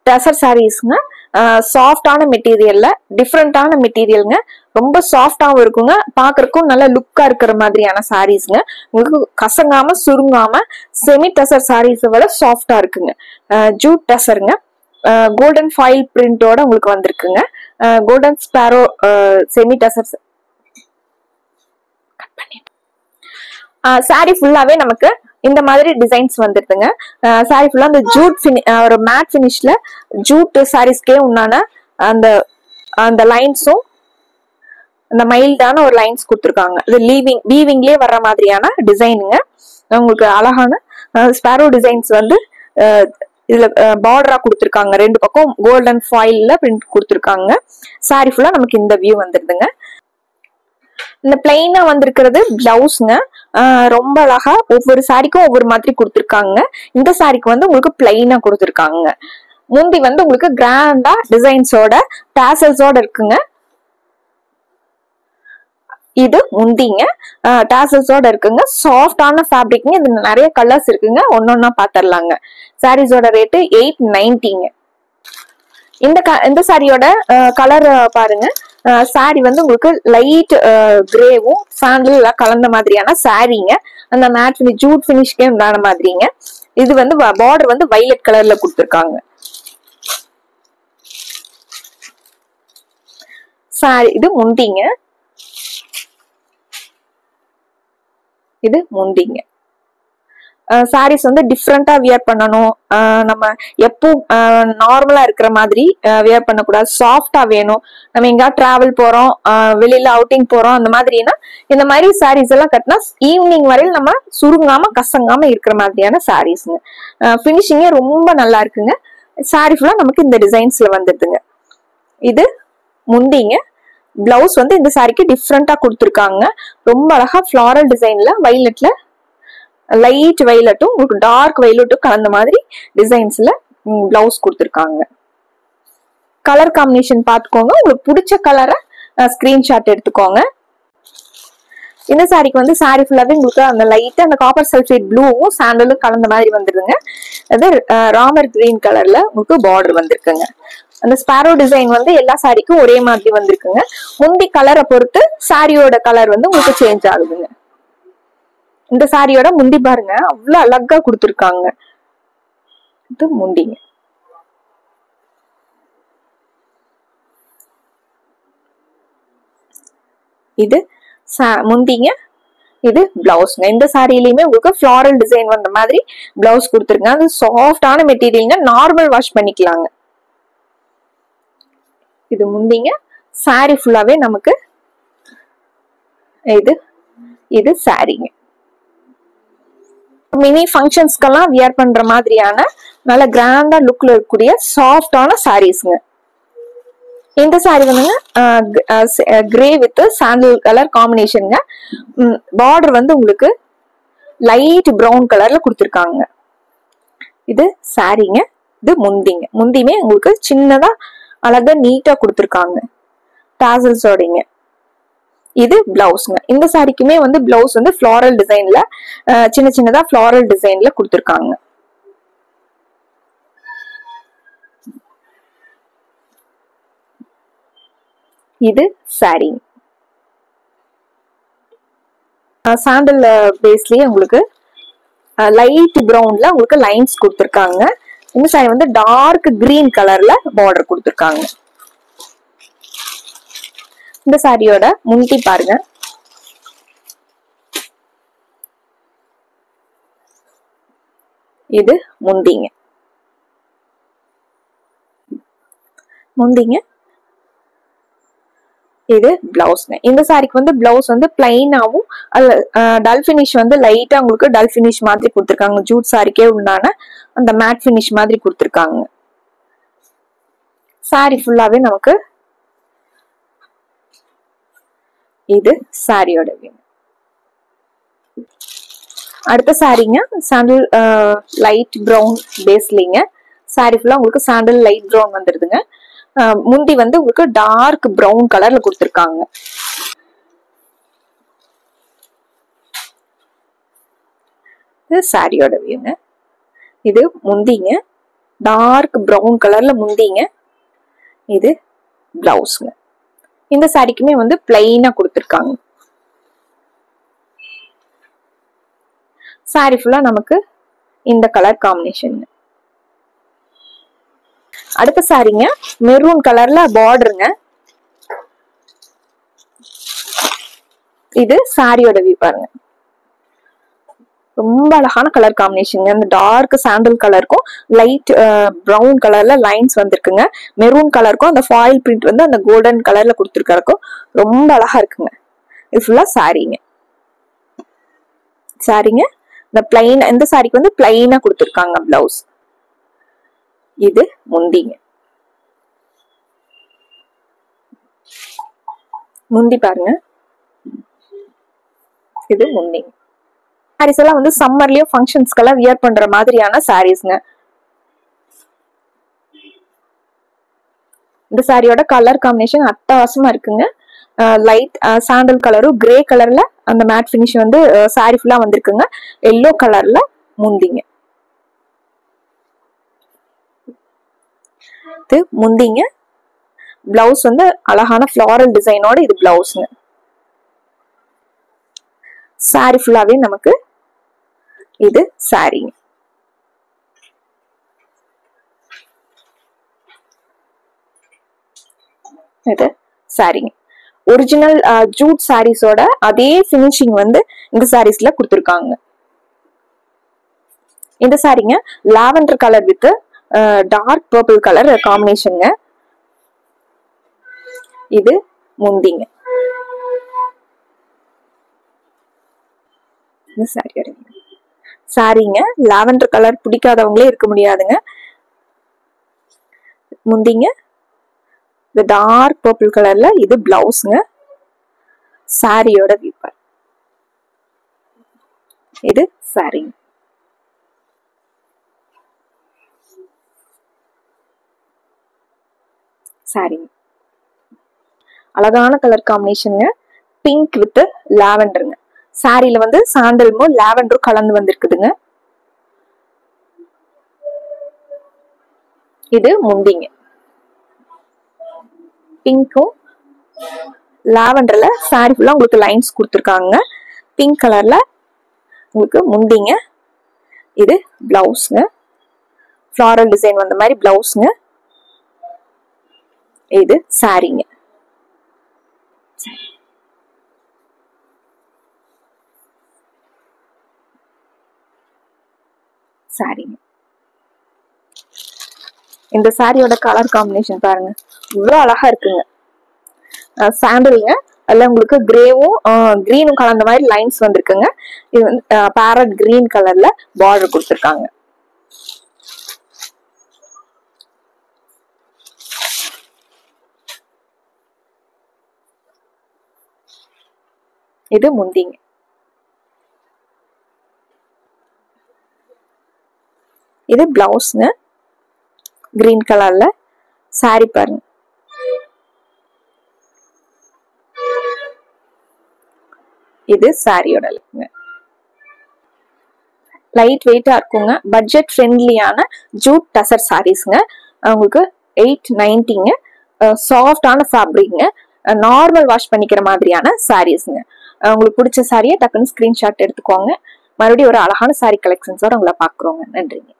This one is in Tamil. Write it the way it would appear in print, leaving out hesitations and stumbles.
டசர் சாரீஸ்ங்க. சாஃப்டான மெட்டீரியல்ல டிஃப்ரெண்டான மெட்டீரியல்ங்க. ரொம்ப சாஃப்டாவும் இருக்குங்க, பாக்குறதுக்கும் நல்ல லுக்கா இருக்கிற மாதிரியான சாரீஸ்ங்க. உங்களுக்கு கசங்காம சுருங்காம செமி டசர் சாரீஸ் விட சாஃப்டா இருக்குங்க. ஜூட் டசருங்க. கோல்டன் ஃபாயில் பிரிண்டோட உங்களுக்கு வந்திருக்குங்க. Golden sparrow semi tussar sorry ஃபுல்லாவே நமக்கு இந்த மாதிரி டிசைன்ஸ் வந்துருதுங்க. சாரி ஃபுல்லா அந்த ஜூட் ஒரு மேட் பினிஷ்ல ஜூட் சாரீஸ்க்கே உண்டான அந்த அந்த லைன்ஸும் அந்த மைல்டான ஒரு லைன்ஸ் கொடுத்துருக்காங்க. இது வீவிங்லயே வர்ற மாதிரியான டிசைனுங்க. உங்களுக்கு அழகான ஸ்பாரோ டிசைன்ஸ் வந்து இதுல பார்டரா கொடுத்துருக்காங்க. ரெண்டு பக்கம் கோல்டன் ஃபாயில்ல பிரிண்ட் கொடுத்துருக்காங்க. சாரி ஃபுல்லா நமக்கு இந்த வியூ வந்துருதுங்க. இந்த பிளைனா வந்திருக்கிறது பிளவுஸ்ங்க. ரொம்ப அழகா ஒவ்வொரு சாரிக்கும் ஒவ்வொரு மாதிரி கொடுத்துருக்காங்க. இந்த சாரிக்கு வந்து உங்களுக்கு பிளைனா கொடுத்துருக்காங்க. முந்தி வந்து உங்களுக்கு கிராண்டா டிசைன்ஸோட டாசல்ஸோட இருக்குங்க. இது முந்திங்க, டாசல்ஸோட இருக்குங்க. சாஃப்டான ஃபேப்ரிக்ங்க. இது நிறைய கலர்ஸ் இருக்குங்க, ஒன்னொன்னா பாத்திரலாங்க. சாரீஸோட ரேட்டு 890ங்க. இந்த சாரியோட கலர் பாருங்க. சாரி வந்து உங்களுக்கு லைட் கிரேவும் சாண்டில் கலந்த மாதிரியான சாரீங்க. அந்த மேட் பினிஷ் ஜூட் பினிஷ்கே உண்டான மாதிரிங்க. இது வந்து பார்டர் வந்து வைலட் கலர்ல கொடுத்துருக்காங்க. சாரி இது முந்திங்க. இது முந்திங்க. சாரீஸ் வந்து டிஃப்ரெண்டா வியர் பண்ணணும். நம்ம எப்போ நார்மலா இருக்கிற மாதிரி வியர் பண்ணக்கூடாது. சாஃப்டா வேணும். நம்ம எங்கா டிராவல் போறோம், வெளியில அவுட்டிங் போறோம், அந்த மாதிரினா இந்த மாதிரி சாரீஸ் எல்லாம் கட்டினா ஈவினிங் வரையில் நம்ம சுருங்காம கசங்காம இருக்கிற மாதிரியான சாரீஸ்ங்க. பினிஷிங்கே ரொம்ப நல்லா இருக்குங்க. சாரி ஃபுல்லா நமக்கு இந்த டிசைன்ஸ்ல வந்துடுதுங்க. இது முந்திங்க. பிளவுஸ் வந்து இந்த சாரிக்கு டிஃப்ரெண்டா கொடுத்துருக்காங்க. ரொம்ப அழகா ஃபிளாரல் டிசைன்ல வைலட்ல லைட் வைலட்டும் உங்களுக்கு டார்க் வைலட்டும் கலந்த மாதிரி டிசைன்ஸ்ல பிளவுஸ் கொடுத்துருக்காங்க. கலர் காம்பினேஷன் பார்த்துக்கோங்க. உங்களுக்கு பிடிச்ச கலரை ஸ்கிரீன்ஷாட் எடுத்துக்கோங்க. இந்த சாரிக்கு வந்து சாரி ஃபுல்லாவே உங்களுக்கு அந்த லைட் அந்த காப்பர் சல்ஃபேட் ப்ளூவும் சாண்டலும் கலந்த மாதிரி வந்துருதுங்க. அது ராமர் கிரீன் கலர்ல உங்களுக்கு பார்டர் வந்திருக்குங்க. அந்த ஸ்பாரோ டிசைன் வந்து எல்லா சாரிக்கும் ஒரே மாதிரி வந்திருக்குங்க. முந்தி கலரை பொறுத்து சாரியோட கலர் வந்து உங்களுக்கு சேஞ்ச் ஆகுதுங்க. இந்த சாரியோட முந்தி பாருங்க, அவ்வளவு அழகா கொடுத்துருக்காங்க. இது முந்திங்க. இது முந்திங்க. இது பிளவுஸ்ங்க. இந்த சாரியிலயுமே உங்களுக்கு ஃபிளாரல் டிசைன் வந்த மாதிரி பிளவுஸ் கொடுத்துருங்க. அது சாஃப்டான மெட்டீரியல்ங்க. நார்மல் வாஷ் பண்ணிக்கலாங்க. இது முந்திங்க. சாரி ஃபுல்லாவே நமக்கு இது சாரிங்க. மினி ஃபங்க்ஷன்ஸ்க்கெல்லாம் வியர் பண்ற மாதிரியான நல்ல கிராண்டா லுக்ல இருக்கக்கூடிய சாஃப்டான சாரீஸ்ங்க. இந்த சாரி வந்துங்க கிரே வித் சாண்டல் கலர் காம்பினேஷனுங்க. பார்டர் வந்து உங்களுக்கு லைட் பிரவுன் கலர்ல கொடுத்துருக்காங்க. இது சாரிங்க. இது முந்திங்க. முந்தியுமே உங்களுக்கு சின்னதா அழகா நீட்டா கொடுத்துருக்காங்க டாசல்ஸோடைங்க. இது பிளவுஸ்ங்க. இந்த சாரிக்குமே வந்து பிளவுஸ் வந்து ஃபிளாரல் டிசைன்ல சின்ன சின்னதா ஃபிளாரல் டிசைன்ல கொடுத்துருக்காங்க. இது சாரி சாண்டல் பேஸ்லயே உங்களுக்கு லைட் பிரவுன்ல உங்களுக்கு லைன்ஸ் கொடுத்துருக்காங்க. இந்த சாரி வந்து டார்க் கிரீன் கலர்ல பார்டர் கொடுத்துருக்காங்க. இந்த சாரியோட முந்தி பாருங்க. இது முந்திங்க. முந்திங்க. இது பிளவுஸ்ங்க. இந்த சாரிக்கு வந்து பிளவுஸ் வந்து பிளைனாவும் டல் பினிஷ் வந்து லைட்டா உங்களுக்கு டல் பினிஷ் மாதிரி கொடுத்துருக்காங்க. ஜூட் சாரிக்கே உண்டான அந்த மேட் பினிஷ் மாதிரி கொடுத்துருக்காங்க. சாரி ஃபுல்லாவே நமக்கு இது சாரியோட வியூ. அடுத்த சாரிங்க சாண்டல் லைட் பிரவுன் பேஸ்லிங்க. சாரி ஃபுல்லா உங்களுக்கு சாண்டல் லைட் பிரவுன் வந்துருதுங்க. முந்தி வந்து உங்களுக்கு டார்க் பிரவுன் கலர்ல கொடுத்துருக்காங்க. இது சாரியோட வியூங்க. இது முந்திங்க. டார்க் ப்ரௌன் கலர்ல முந்திங்க. இது பிளவுஸ்ங்க. இந்த சாரிக்குமே வந்து பிளைனா கொடுத்துருக்காங்க. சாரி ஃபுல்லா நமக்கு இந்த கலர் காம்பினேஷன். அடுத்த சாரிங்க மெரூன் கலர்ல பார்டருங்க. இது சாரியோட வியூ பாருங்க. ரொம்ப அழகான கலர் காம்பினேஷன். அந்த டார்க் சாண்டல் கலருக்கும் லைட் ப்ரௌன் கலர்ல லைன்ஸ் வந்திருக்குங்க. மெரூன் கலருக்கும் அந்த ஃபாயில் பிரிண்ட் வந்து அந்த கோல்டன் கலர்ல கொடுத்துருக்கறக்கும் ரொம்ப அழகா இருக்குங்க. இது ஃபுல்லா சாரிங்க. சாரிங்க இந்த பிளைன், இந்த சாரிக்கு வந்து பிளைனா கொடுத்துருக்காங்க பிளவுஸ். இது முந்திங்க. முந்தி பாருங்க. இது முந்திங்க. சாரீஸ் எல்லாம் வந்து சம்மர்லயும் ஃபங்க்ஷன்ஸ்க்கெல்லாம் வியர் பண்ற மாதிரியான சாரீஸ்ங்க. இந்த சாரியோட கலர் காம்பினேஷன் அட்டகாசமா இருக்குங்க. லைட் சாண்டல் கலரும் கிரே கலர்ல அந்த மேட் பினிஷ் வந்து சாரி ஃபுல்லா வந்திருக்குங்க. எல்லோ கலர்ல முந்திங்க. இது முந்திங்க. பிளவுஸ் வந்து அழகான ஃபிளாரல் டிசைனோட இது பிளவுஸ்ங்க. சாரி ஃபுல்லாவே நமக்கு இது சாரிங்க. இது சாரிங்க. ஒரிஜினல் ஜூட் சாரீஸோட அதே பினிஷிங் வந்து இந்த சாரீஸ்ல கொடுத்துருக்காங்க. இந்த சாரிங்க lavender colour with dark purple colour காம்பினேஷன்ங்க. இது முந்திங்க. சாரிங்க லாவெண்டர் கலர் பிடிக்காதவங்களே இருக்க முடியாதுங்க. முந்திங்க இந்த டார்க் பர்பிள் கலர்ல இது பிளவுஸ்ங்க. சாரியோட வியூ. இது சாரிங்க. சாரிங்க அழகான கலர் காம்பினேஷன். பிங்க் வித் லாவெண்டருங்க. சாரியில வந்து சாண்டலும் லாவெண்டரும் கலந்து வந்திருக்குதுங்க. இது முந்திங்க. பிங்க்கும் லாவெண்டர்ல சாரி ஃபுல்லா உங்களுக்கு லைன்ஸ் கொடுத்துருக்காங்க. பிங்க் கலர்ல உங்களுக்கு முந்திங்க. இது பிளவுஸ்ங்க. ஃபிளாரல் டிசைன் வந்த மாதிரி பிளவுஸ்ங்க. இது சாரிங்க. சாரிங்க. இந்த சாரியோட கலர் காம்பினேஷன் பாருங்க, இவ்வளவு அழகா இருக்குங்க. சாண்டலுங்க, அதுல உங்களுக்கு கிரேவும் கிரீனும் கலந்த மாதிரி லைன்ஸ் வந்திருக்குங்க. இது வந்து பேரட் கிரீன் கலர்ல பார்டர் கொடுத்துருக்காங்க. இது முந்திங்க. இது பிளவுஸ்ங்க, கிரீன் கலர்ல. சாரி பாருங்க, இது சாரியோட லுக்ங்க. லைட் வெயிட்டா இருக்குங்க. பட்ஜெட் ஃப்ரெண்ட்லியான ஜூட் டசர் சாரீஸ்ங்க. உங்களுக்கு 890ங்க. சாஃப்டான ஃபேப்ரிக்ங்க. நார்மல் வாஷ் பண்ணிக்கிற மாதிரியான சாரீஸ்ங்க. உங்களுக்கு பிடிச்ச சாரியை டக்குன்னு ஸ்கிரீன்ஷாட் எடுத்துக்கோங்க. மறுபடியும் ஒரு அழகான சாரி கலெக்ஷன்ஸோட உங்களை பாக்குறோங்க. நன்றிங்க.